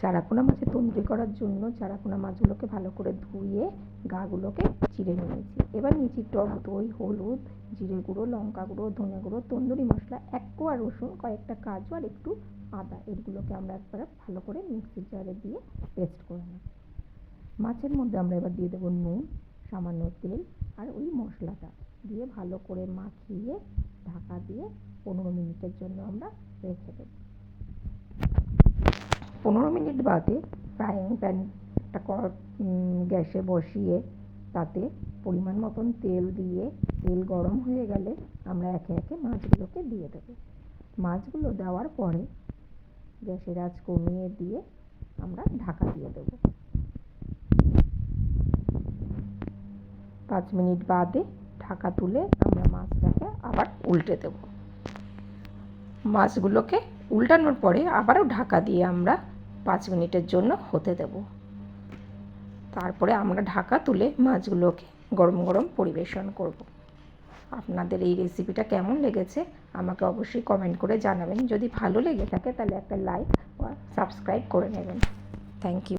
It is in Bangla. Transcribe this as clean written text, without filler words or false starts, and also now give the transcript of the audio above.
চারাপোনা মাছের তন্দুরি করার জন্য চারাপোনা মাছগুলোকে ভালো করে ধুয়ে গাগুলোকে চিড়ে নিয়েছি। এবার নিয়েছি টক দই, হলুদ, জিরে গুঁড়ো, লঙ্কা গুঁড়ো, ধনে গুঁড়ো, তন্দুরি মশলা, এক কোয়া রসুন, কয়েকটা কাজু আর একটু আদা। এগুলোকে আমরা একবারে ভালো করে মিক্সির জারে দিয়ে পেস্ট করে নেব। মাছের মধ্যে আমরা এবার দিয়ে দেবো নুন, সামান্য তেল আর ওই মশলাটা দিয়ে ভালো করে মাখিয়ে ঢাকা দিয়ে 15 মিনিটের জন্য আমরা রেখে দেব। 15 মিনিট বাদে ফ্রাইং প্যানটা গ্যাসে বসিয়ে তাতে পরিমাণ মতন তেল দিয়ে তেল গরম হয়ে গেলে আমরা একে একে মাছগুলোকে দিয়ে দেব। মাছগুলো দেওয়ার পরে গ্যাসের আঁচ কমিয়ে দিয়ে আমরা ঢাকা দিয়ে দেব। 5 মিনিট বাদে ঢাকা তুলে আমরা মাছটাকে আবার উল্টে দেব। মাছগুলোকে উল্টানোর পরে আবারও ঢাকা দিয়ে আমরা 5 মিনিটের জন্য হতে দেব। তারপরে আমরা ঢাকা তুলে মাছগুলোকে গরম গরম পরিবেশন করব। আপনাদের এই রেসিপিটা কেমন লেগেছে আমাকে অবশ্যই কমেন্ট করে জানাবেন। যদি ভালো লেগে থাকে তাহলে একটা লাইক বা সাবস্ক্রাইব করে নেবেন। Thank you.